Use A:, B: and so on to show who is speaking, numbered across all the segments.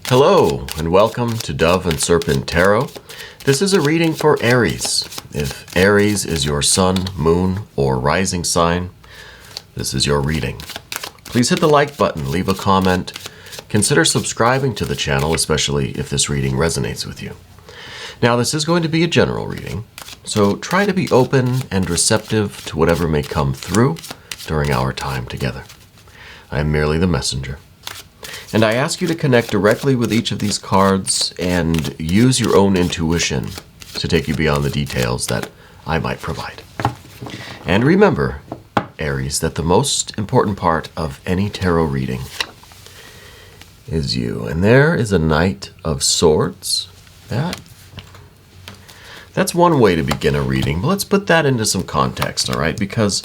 A: Hello, and welcome to Dove and Serpent Tarot. This is a reading for Aries. If Aries is your sun, moon, or rising sign, this is your reading. Please hit the like button, leave a comment. Consider subscribing to the channel, especially if this reading resonates with you. Now, this is going to be a general reading, so try to be open and receptive to whatever may come through during our time together. I am merely the messenger. And I ask you to connect directly with each of these cards and use your own intuition to take you beyond the details that I might provide. And remember, Aries, that the most important part of any tarot reading is you. And there is a Knight of Swords. That's one way to begin a reading, but let's put that into some context, all right? Because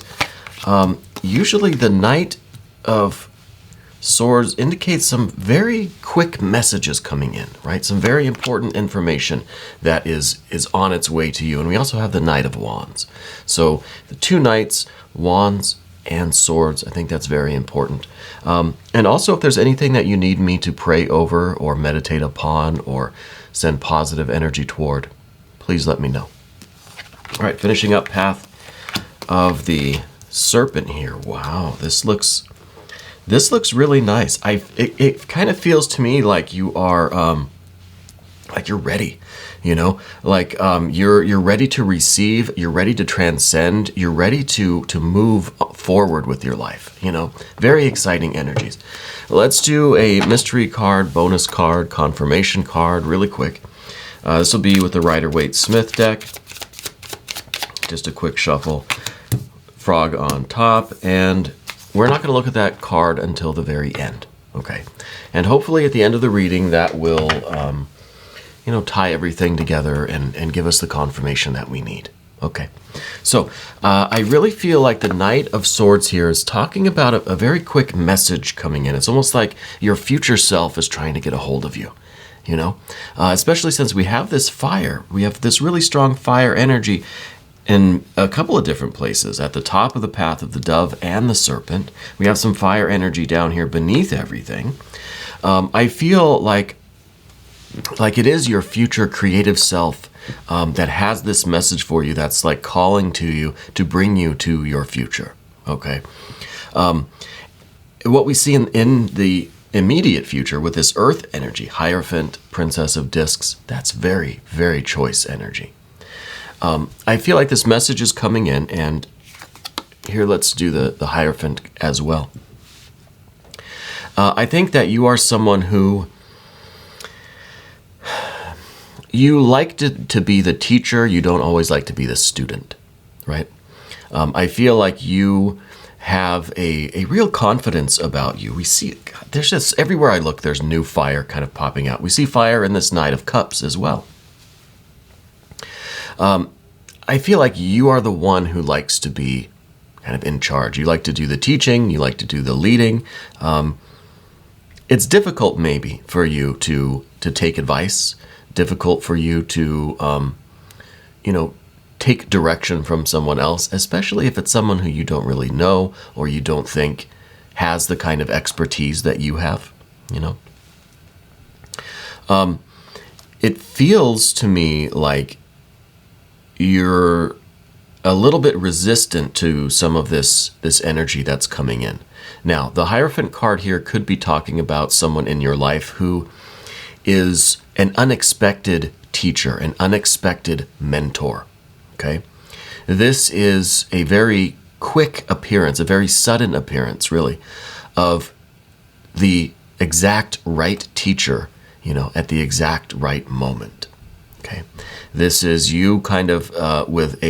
A: usually the Knight of Swords indicates some very quick messages coming in, right? Some very important information that is on its way to you. And we also have the Knight of Wands. So the two Knights, Wands, and Swords, I think that's very important. And also, if there's anything that you need me to pray over or meditate upon or send positive energy toward, please let me know. All right, finishing up Path of the Serpent here. Wow, this looks really nice. It kind of feels to me like you are like you're ready, you know, like you're ready to receive, you're ready to transcend, you're ready to move forward with your life, you know. Very exciting energies. Let's do a mystery card, bonus card, confirmation card really quick. This will be with the Rider-Waite-Smith deck. Just a quick shuffle. Frog on top, and we're not going to look at that card until the very end, okay? And hopefully at the end of the reading, that will, tie everything together and give us the confirmation that we need, okay? So I really feel like the Knight of Swords here is talking about a very quick message coming in. It's almost like your future self is trying to get a hold of you, you know? Especially since we have this fire. We have this really strong fire energy in a couple of different places. At the top of the path of the Dove and the Serpent, we have some fire energy down here beneath everything. I feel like it is your future creative self that has this message for you, that's like calling to you to bring you to your future, okay? What we see in the immediate future with this earth energy, Hierophant, Princess of Discs, that's very, very choice energy. I feel like this message is coming in, and here let's do the Hierophant as well. I think that you are someone who, you like to be the teacher, you don't always like to be the student, right? I feel like you have a real confidence about you. We see, God, there's just, everywhere I look, there's new fire kind of popping out. We see fire in this Knight of Cups as well. I feel like you are the one who likes to be kind of in charge. You like to do the teaching, you like to do the leading. It's difficult maybe for you to take advice, difficult for you to, take direction from someone else, especially if it's someone who you don't really know or you don't think has the kind of expertise that you have, you know. It feels to me like you're a little bit resistant to some of this energy that's coming in. Now, the Hierophant card here could be talking about someone in your life who is an unexpected teacher, an unexpected mentor, okay? This is a very quick appearance, a very sudden appearance, really, of the exact right teacher, you know, at the exact right moment. Okay, this is you kind of with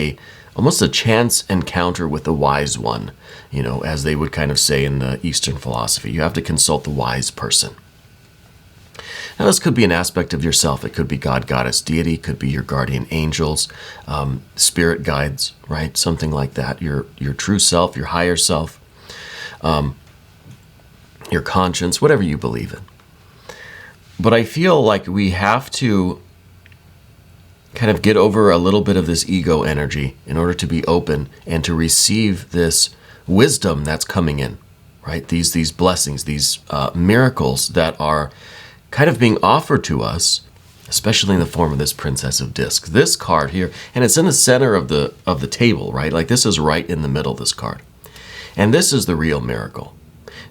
A: almost a chance encounter with the wise one, you know, as they would kind of say in the Eastern philosophy. You have to consult the wise person. Now, this could be an aspect of yourself. It could be God, Goddess, Deity. It could be your guardian angels, spirit guides, right? Something like that. Your true self, your higher self, your conscience, whatever you believe in. But I feel like we have to kind of get over a little bit of this ego energy in order to be open and to receive this wisdom that's coming in, right? These blessings, these miracles that are kind of being offered to us, especially in the form of this Princess of Discs. This card here, and it's in the center of the table, right? Like this is right in the middle, this card. And this is the real miracle.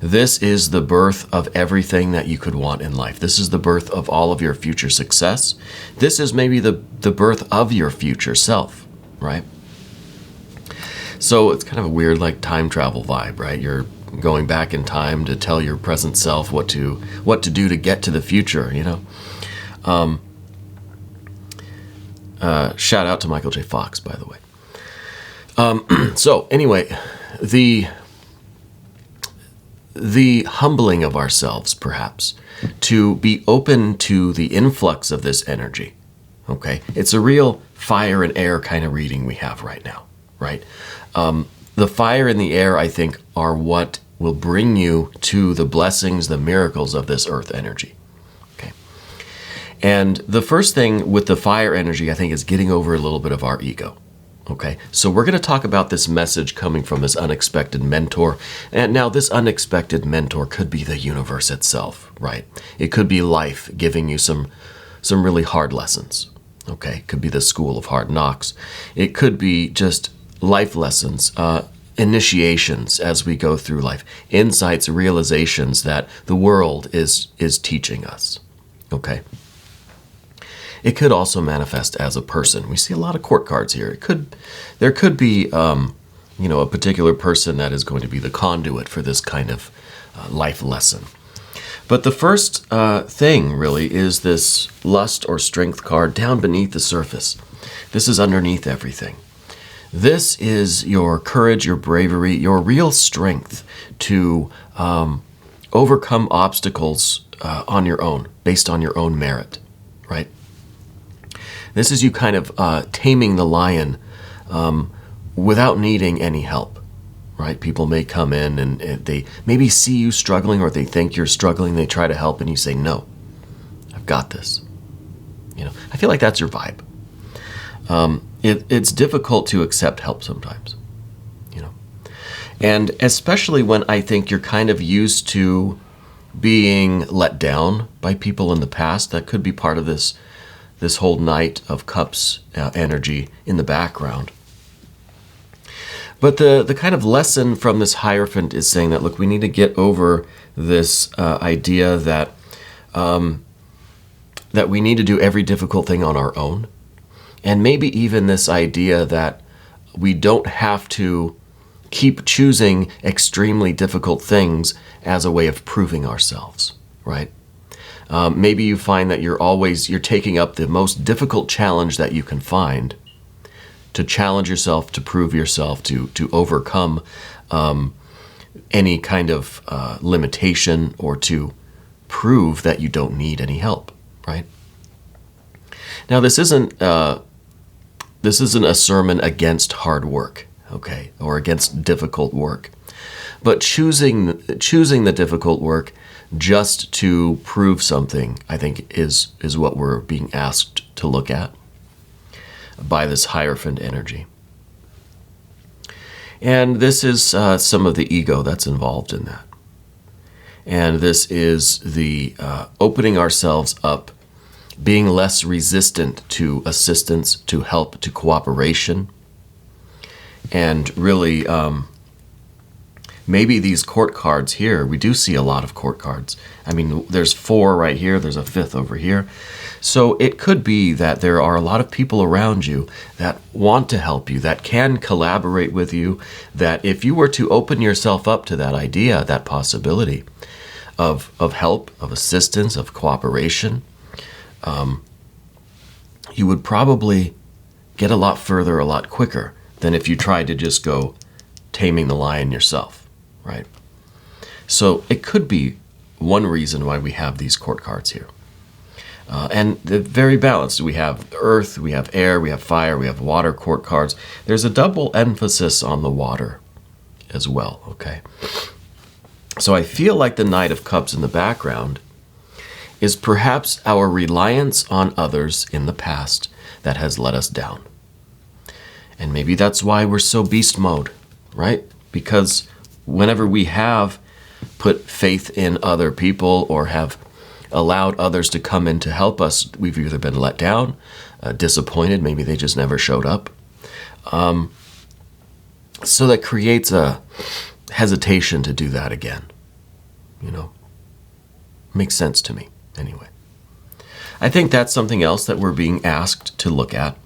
A: This is the birth of everything that you could want in life. This is the birth of all of your future success. This is maybe the birth of your future self, right? So it's kind of a weird like time travel vibe, right? You're going back in time to tell your present self what to do to get to the future, you know? Shout out to Michael J. Fox, by the way. So anyway, the humbling of ourselves, perhaps, to be open to the influx of this energy, okay? It's a real fire and air kind of reading we have right now, right? The fire and the air, I think, are what will bring you to the blessings, the miracles of this earth energy, okay? And the first thing with the fire energy, I think, is getting over a little bit of our ego. Okay, so we're going to talk about this message coming from this unexpected mentor. And now this unexpected mentor could be the universe itself, right? It could be life giving you some really hard lessons. Okay, it could be the school of hard knocks. It could be just life lessons, initiations as we go through life, insights, realizations that the world is teaching us. Okay. It could also manifest as a person. We see a lot of court cards here. There could be, a particular person that is going to be the conduit for this kind of life lesson. But the first thing really is this lust or strength card down beneath the surface. This is underneath everything. This is your courage, your bravery, your real strength to overcome obstacles on your own, based on your own merit, right? This is you kind of taming the lion without needing any help, right? People may come in and they maybe see you struggling, or they think you're struggling. They try to help and you say, no, I've got this. You know, I feel like that's your vibe. It's difficult to accept help sometimes, you know, and especially when I think you're kind of used to being let down by people in the past. That could be part of this whole Knight of Cups energy in the background. But the kind of lesson from this Hierophant is saying that, look, we need to get over this idea that we need to do every difficult thing on our own. And maybe even this idea that we don't have to keep choosing extremely difficult things as a way of proving ourselves, right? Maybe you find that you're taking up the most difficult challenge that you can find to challenge yourself, to prove yourself, to overcome any kind of limitation, or to prove that you don't need any help, right? Now, this isn't a sermon against hard work, okay, or against difficult work, but choosing the difficult work just to prove something, I think, is what we're being asked to look at by this Hierophant energy. And this is some of the ego that's involved in that. And this is the opening ourselves up, being less resistant to assistance, to help, to cooperation. And really, maybe these court cards here, we do see a lot of court cards. I mean, there's 4 right here, there's a 5th over here. So it could be that there are a lot of people around you that want to help you, that can collaborate with you, that if you were to open yourself up to that idea, that possibility of help, of assistance, of cooperation, you would probably get a lot further a lot quicker than if you tried to just go taming the lion yourself. Right? So it could be one reason why we have these court cards here. And they're very balanced. We have earth, we have air, we have fire, we have water court cards. There's a double emphasis on the water as well, okay? So I feel like the Knight of Cups in the background is perhaps our reliance on others in the past that has let us down. And maybe that's why we're so beast mode, right? Because whenever we have put faith in other people, or have allowed others to come in to help us, we've either been let down, disappointed, maybe they just never showed up. So that creates a hesitation to do that again. Makes sense to me, anyway. I think that's something else that we're being asked to look at.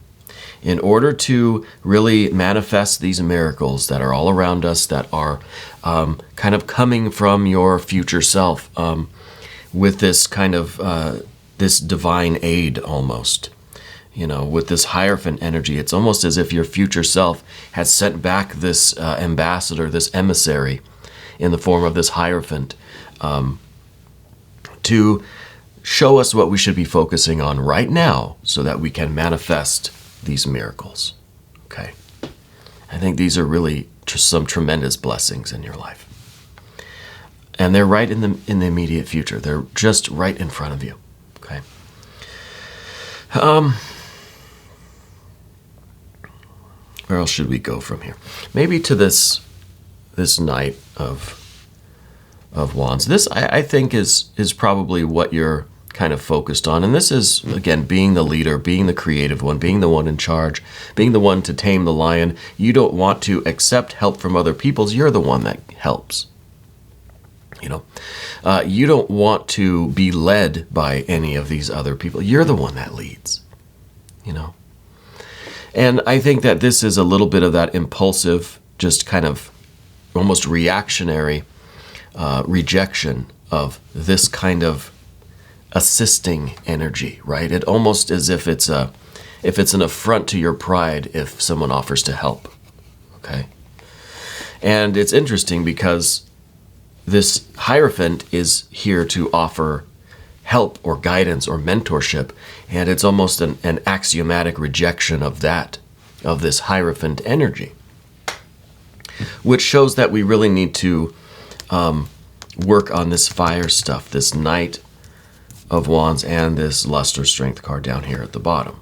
A: In order to really manifest these miracles that are all around us, that are kind of coming from your future self, with this kind of this divine aid almost, with this Hierophant energy, it's almost as if your future self has sent back this ambassador, this emissary, in the form of this Hierophant, to show us what we should be focusing on right now so that we can manifest these miracles. Okay. I think these are really just some tremendous blessings in your life. And they're right in the immediate future. They're just right in front of you. Okay. Where else should we go from here? Maybe to this Knight of Wands. This, I think, is probably what you're kind of focused on. And this is, again, being the leader, being the creative one, being the one in charge, being the one to tame the lion. You don't want to accept help from other people. You're the one that helps. You don't want to be led by any of these other people. You're the one that leads. And I think that this is a little bit of that impulsive, just kind of almost reactionary rejection of this kind of assisting energy, right? It almost as if it's an affront to your pride if someone offers to help. Okay? And it's interesting because this Hierophant is here to offer help or guidance or mentorship, and it's almost an axiomatic rejection of this Hierophant energy, which shows that we really need to work on this fire stuff, this Knight of Wands and this Lust or Strength card down here at the bottom.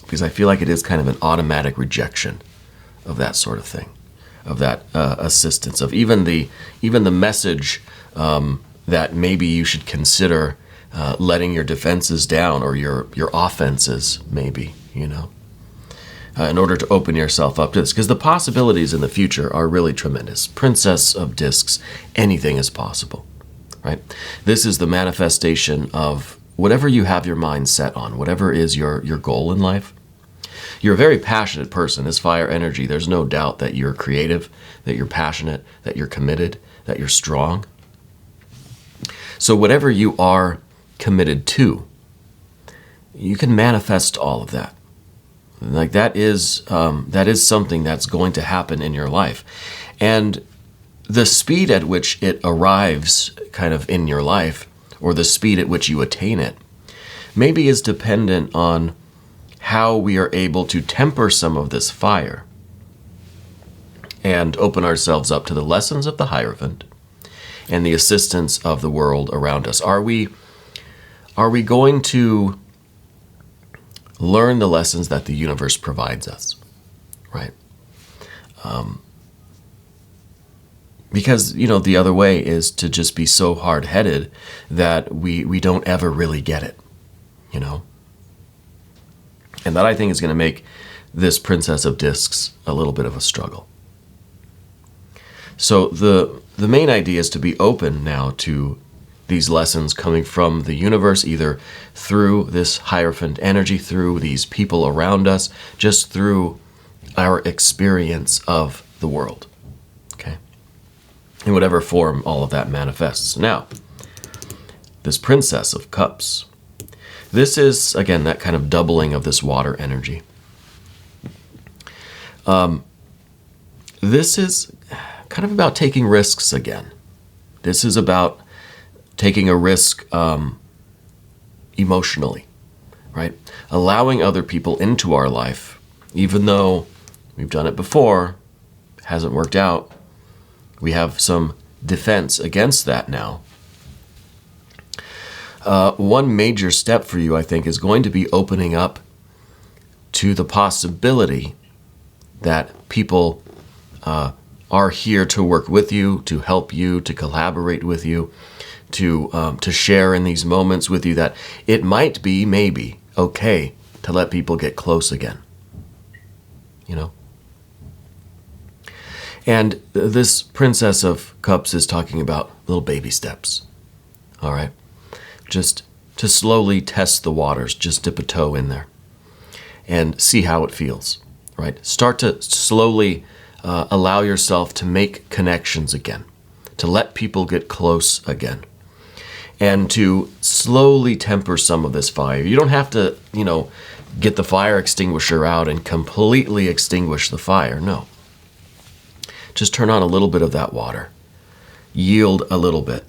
A: Because I feel like it is kind of an automatic rejection of that sort of thing, of that assistance, of even the message that maybe you should consider letting your defenses down, or your offenses, maybe, in order to open yourself up to this. Because the possibilities in the future are really tremendous. Princess of Discs, anything is possible, right? This is the manifestation of whatever you have your mind set on, whatever is your goal in life. You're a very passionate person. This fire energy, there's no doubt that you're creative, that you're passionate, that you're committed, that you're strong. So whatever you are committed to, you can manifest all of that. Like that is something that's going to happen in your life. And the speed at which it arrives kind of in your life, or the speed at which you attain it, maybe is dependent on how we are able to temper some of this fire and open ourselves up to the lessons of the Hierophant and the assistance of the world around us. Are we going to learn the lessons that the universe provides us, right? Because, the other way is to just be so hard-headed that we don't ever really get it, And that, I think, is going to make this Princess of Discs a little bit of a struggle. So the main idea is to be open now to these lessons coming from the universe, either through this Hierophant energy, through these people around us, just through our experience of the world, okay? In whatever form all of that manifests. Now, this Princess of Cups. This is, again, that kind of doubling of this water energy. This is kind of about taking risks again. This is about taking a risk emotionally, right? Allowing other people into our life, even though we've done it before, hasn't worked out. We have some defense against that now. One major step for you, I think, is going to be opening up to the possibility that people are here to work with you, to help you, to collaborate with you, to share in these moments with you, that it might be maybe okay to let people get close again. And this Princess of Cups is talking about little baby steps. All right? Just to slowly test the waters, just dip a toe in there and see how it feels, right? Start to slowly allow yourself to make connections again, to let people get close again, and to slowly temper some of this fire. You don't have to, get the fire extinguisher out and completely extinguish the fire. No. Just turn on a little bit of that water. Yield a little bit.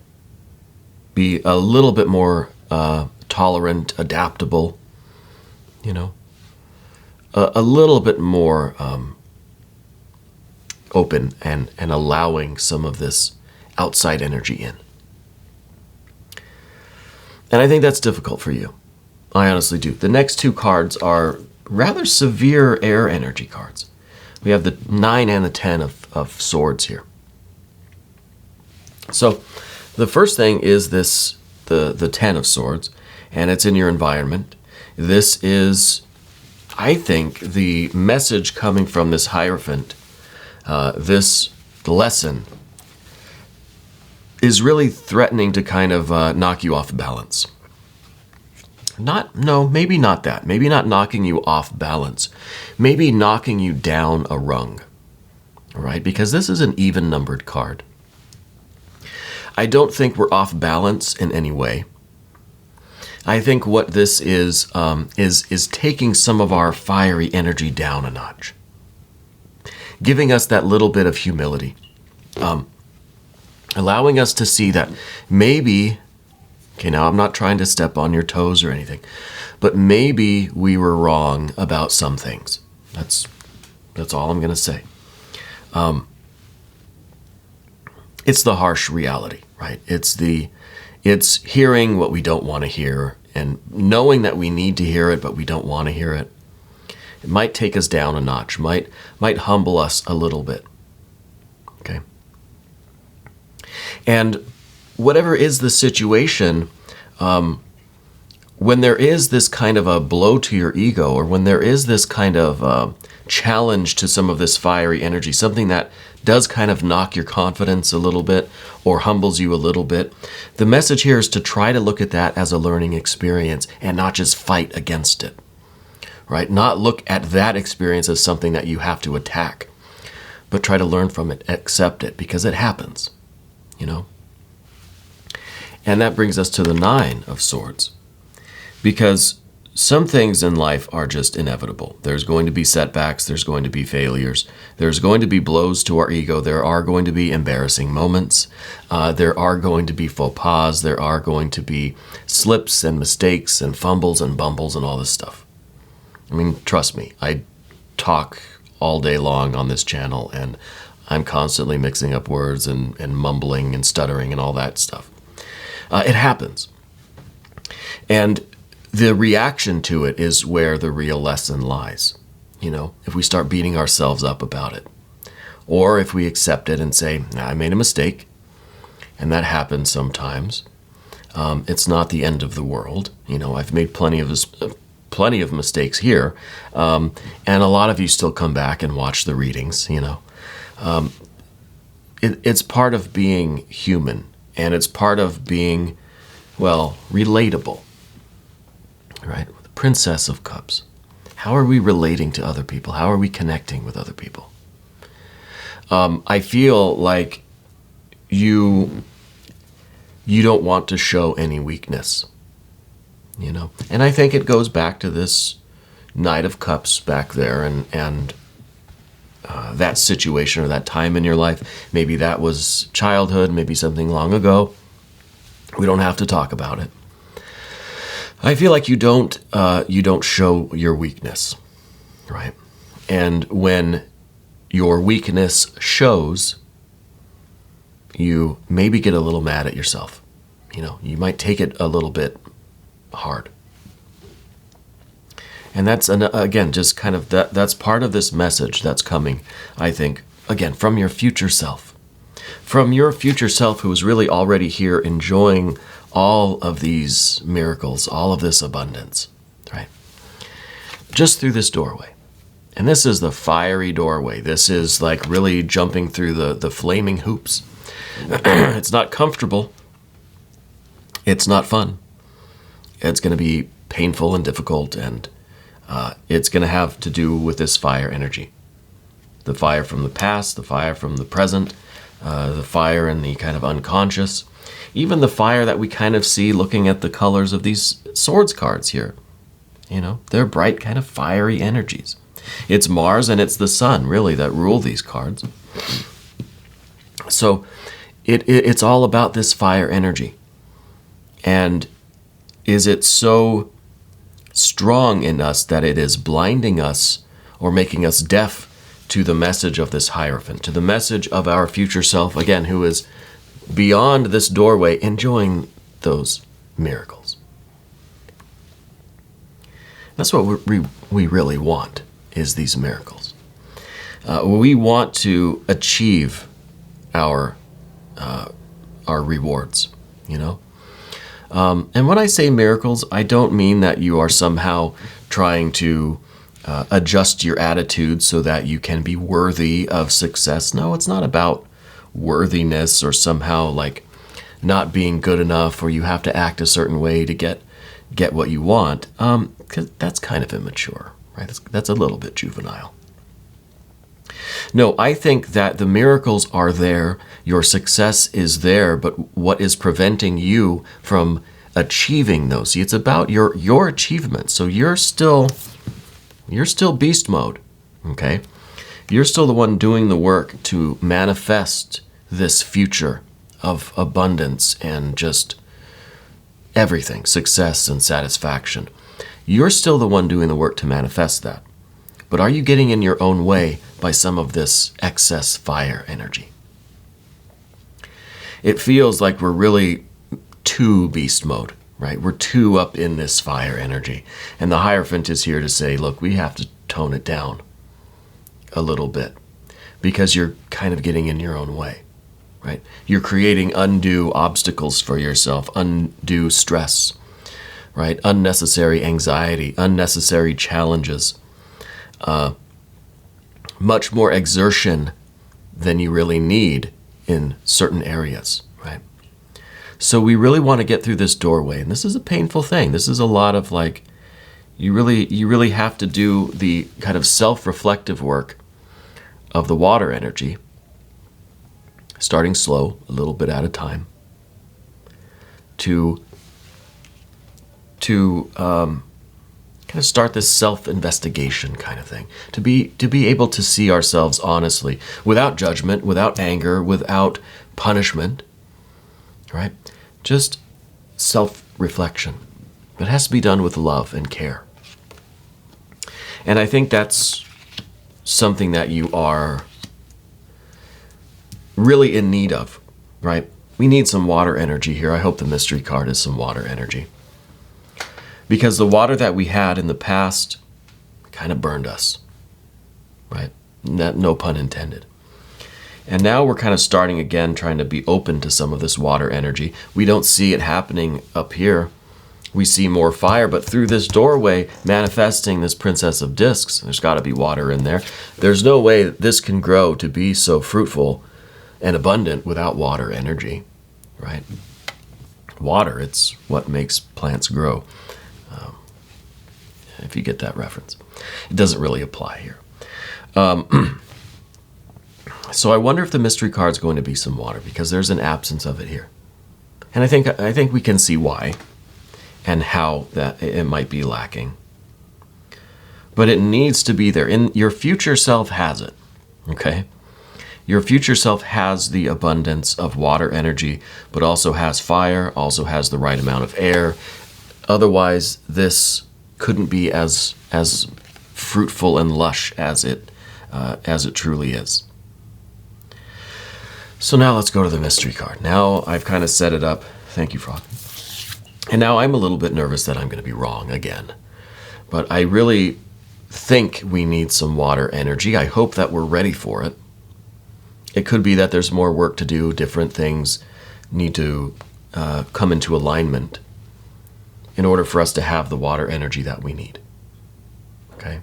A: Be a little bit more tolerant, adaptable, a little bit more open and allowing some of this outside energy in. And I think that's difficult for you. I honestly do. The next two cards are rather severe air energy cards. We have the 9 and the 10 of swords here. So the first thing is the 10 of swords, and it's in your environment. This is, I think, the message coming from this Hierophant. This lesson is really threatening to kind of knock you off balance. Maybe not that. Maybe not knocking you off balance. Maybe knocking you down a rung. All right? Because this is an even-numbered card. I don't think we're off balance in any way. I think what this is taking some of our fiery energy down a notch. Giving us that little bit of humility. Allowing us to see that maybe, okay, now I'm not trying to step on your toes or anything, but maybe we were wrong about some things. That's all I'm going to say. It's the harsh reality, right? It's hearing what we don't want to hear and knowing that we need to hear it, but we don't want to hear it. It might take us down a notch, might humble us a little bit. Okay? And whatever is the situation, when there is this kind of a blow to your ego, or when there is this kind of challenge to some of this fiery energy, something that does kind of knock your confidence a little bit or humbles you a little bit, the message here is to try to look at that as a learning experience and not just fight against it, right? Not look at that experience as something that you have to attack, but try to learn from it, accept it, because it happens, And that brings us to the 9 of swords, because some things in life are just inevitable. There's going to be setbacks. There's going to be failures. There's going to be blows to our ego. There are going to be embarrassing moments. There are going to be faux pas. There are going to be slips and mistakes and fumbles and bumbles and all this stuff. I mean, trust me, I talk all day long on this channel, and I'm constantly mixing up words and mumbling and stuttering and all that stuff. It happens. And the reaction to it is where the real lesson lies. If we start beating ourselves up about it, or if we accept it and say, I made a mistake, and that happens sometimes. It's not the end of the world. I've made plenty of mistakes here, and a lot of you still come back and watch the readings. It's part of being human, and it's part of being, relatable. Right? The Princess of Cups. How are we relating to other people? How are we connecting with other people? I feel like you don't want to show any weakness, And I think it goes back to this Knight of Cups back there and that situation or that time in your life. Maybe that was childhood, maybe something long ago. We don't have to talk about it. I feel like you don't show your weakness, right? And when your weakness shows, you maybe get a little mad at yourself. You might take it a little bit hard. And that's, again, just kind of that's part of this message that's coming, I think, again, from your future self. From your future self who is really already here enjoying all of these miracles, all of this abundance, right? Just through this doorway. And this is the fiery doorway. This is like really jumping through the flaming hoops. It's not comfortable. It's not fun. It's going to be painful and difficult, and it's going to have to do with this fire energy. The fire from the past, the fire from the present, the fire in the kind of unconscious, even the fire that we kind of see looking at the colors of these swords cards here. You know, they're bright kind of fiery energies. It's Mars and it's the sun, really, that rule these cards. So it's all about this fire energy. And is it so strong in us that it is blinding us or making us deaf to the message of this Hierophant, to the message of our future self, again, who is beyond this doorway enjoying those miracles? That's what we really want, is these miracles. We want to achieve our rewards, you know? And when I say miracles, I don't mean that you are somehow trying to adjust your attitude so that you can be worthy of success. No, it's not about worthiness or somehow like not being good enough, or you have to act a certain way to get what you want. 'Cause that's kind of immature, right? That's a little bit juvenile. No, I think that the miracles are there, your success is there, but what is preventing you from achieving those? See, it's about your achievement. So you're still beast mode, okay? You're still the one doing the work to manifest this future of abundance and just everything, success and satisfaction. You're still the one doing the work to manifest that. But are you getting in your own way by some of this excess fire energy? It feels like we're really too beast mode, right? We're too up in this fire energy. And the Hierophant is here to say, look, we have to tone it down a little bit because you're kind of getting in your own way, right? You're creating undue obstacles for yourself, undue stress, right? Unnecessary anxiety, unnecessary challenges. Much more exertion than you really need in certain areas, right? So we really want to get through this doorway, and this is a painful thing. This is a lot of like, you really have to do the kind of self-reflective work of the water energy, starting slow, a little bit at a time, to kind of start this self-investigation kind of thing, to be able to see ourselves honestly, without judgment, without anger, without punishment, right? Just self-reflection. It has to be done with love and care. And I think that's something that you are really in need of, right? We need some water energy here. I hope the mystery card is some water energy. Because the water that we had in the past kind of burned us, right? No pun intended. And now we're kind of starting again, trying to be open to some of this water energy. We don't see it happening up here. We see more fire, but through this doorway, manifesting this Princess of Discs, there's got to be water in there. There's no way that this can grow to be so fruitful and abundant without water energy, right? Water, it's what makes plants grow. If you get that reference. It doesn't really apply here. So I wonder if the mystery card is going to be some water, because there's an absence of it here. And I think we can see why and how that it might be lacking. But it needs to be there. And your future self has it, okay? Your future self has the abundance of water energy, but also has fire, also has the right amount of air. Otherwise, this couldn't be as fruitful and lush as it truly is. So now let's go to the mystery card. Now I've kind of set it up. Thank you, Frog. And now I'm a little bit nervous that I'm going to be wrong again. But I really think we need some water energy. I hope that we're ready for it. It could be that there's more work to do, different things need to come into alignment in order for us to have the water energy that we need. Okay?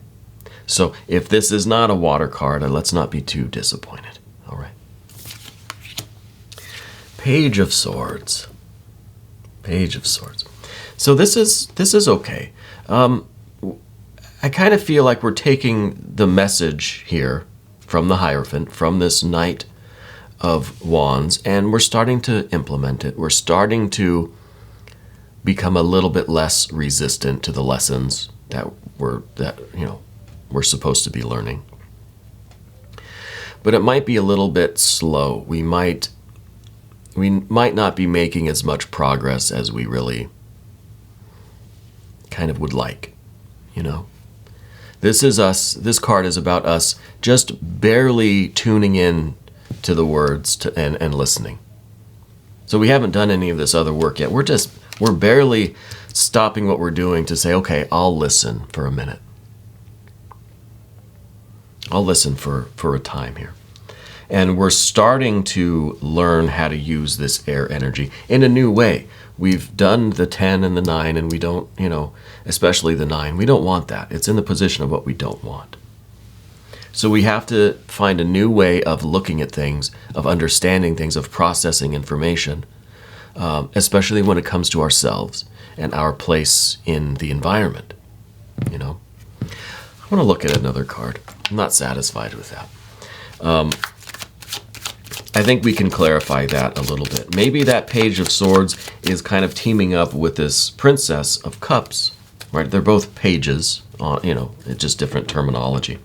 A: So if this is not a water card, let's not be too disappointed. All right. Page of Swords. Page of Swords. So this is okay. I kind of feel like we're taking the message here from the Hierophant, from this Knight of Wands, and we're starting to implement it. We're starting to become a little bit less resistant to the lessons that we're supposed to be learning. But it might be a little bit slow. We might not be making as much progress as we really kind of would like, you know. This is us. This card is about us just barely tuning in to the words and listening. So we haven't done any of this other work yet. We're barely stopping what we're doing to say, okay, I'll listen for a minute. I'll listen for a time here. And we're starting to learn how to use this air energy in a new way. We've done the 10 and the 9, and we don't, especially the 9, we don't want that. It's in the position of what we don't want. So we have to find a new way of looking at things, of understanding things, of processing information, especially when it comes to ourselves and our place in the environment, I want to look at another card. I'm not satisfied with that. I think we can clarify that a little bit. Maybe that Page of Swords is kind of teaming up with this Princess of Cups, right? They're both pages, it's just different terminology.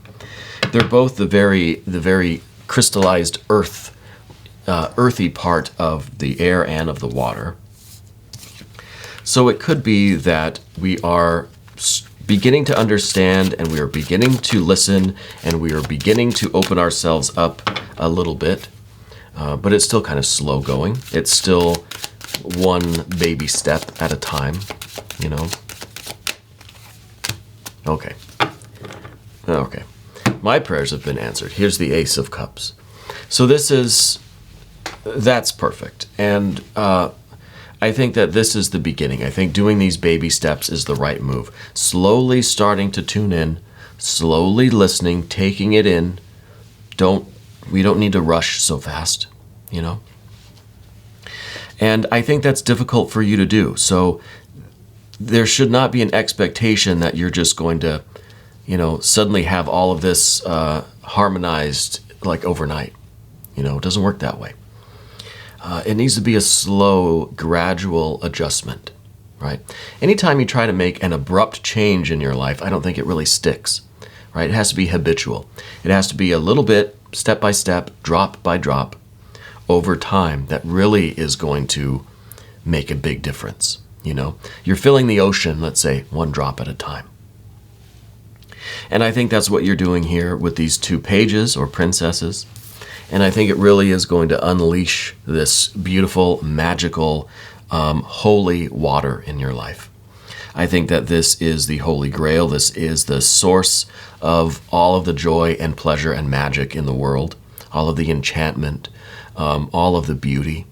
A: They're both the very crystallized earthy part of the air and of the water. So it could be that we are beginning to understand, and we are beginning to listen, and we are beginning to open ourselves up a little bit. But it's still kind of slow going. It's still one baby step at a time, Okay. My prayers have been answered. Here's the Ace of Cups. So that's perfect. And I think that this is the beginning. I think doing these baby steps is the right move. Slowly starting to tune in, slowly listening, taking it in. We don't need to rush so fast, And I think that's difficult for you to do. So there should not be an expectation that you're just going to, suddenly have all of this harmonized like overnight. It doesn't work that way. It needs to be a slow, gradual adjustment, right? Anytime you try to make an abrupt change in your life, I don't think it really sticks, right? It has to be habitual. It has to be a little bit, step by step, drop by drop, over time, that really is going to make a big difference. You're filling the ocean, let's say, one drop at a time. And I think that's what you're doing here with these two pages or princesses. And I think it really is going to unleash this beautiful, magical, holy water in your life. I think that this is the Holy Grail. This is the source of all of the joy and pleasure and magic in the world, all of the enchantment, all of the beauty.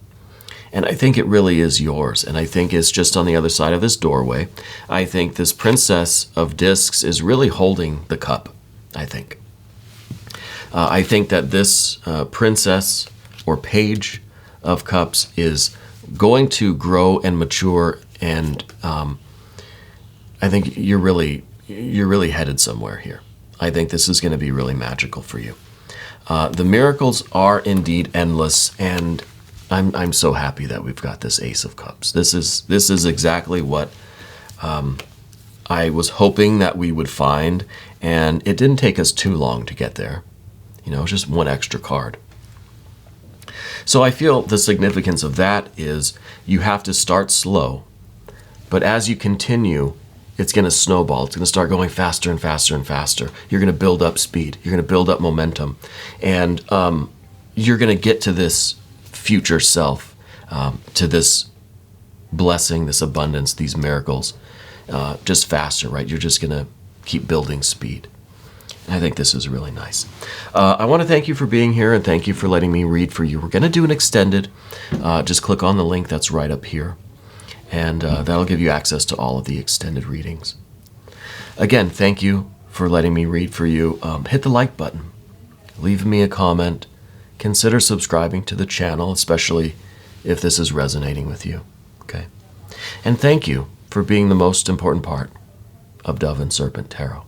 A: And I think it really is yours. And I think it's just on the other side of this doorway. I think this Princess of Discs is really holding the cup, I think. I think that this Princess or Page of Cups is going to grow and mature, and I think you're really headed somewhere here. I think this is going to be really magical for you. The miracles are indeed endless, and I'm so happy that we've got this Ace of Cups. This is exactly what I was hoping that we would find, and it didn't take us too long to get there. Just one extra card. So I feel the significance of that is you have to start slow, but as you continue, it's going to snowball. It's going to start going faster and faster and faster. You're going to build up speed. You're going to build up momentum. And you're going to get to this future self, to this blessing, this abundance, these miracles, just faster, right? You're just going to keep building speed. I think this is really nice. I want to thank you for being here, and thank you for letting me read for you. We're going to do an extended. Just click on the link that's right up here, and that'll give you access to all of the extended readings. Again, thank you for letting me read for you. Hit the like button. Leave me a comment. Consider subscribing to the channel, especially if this is resonating with you. Okay? And thank you for being the most important part of Dove and Serpent Tarot.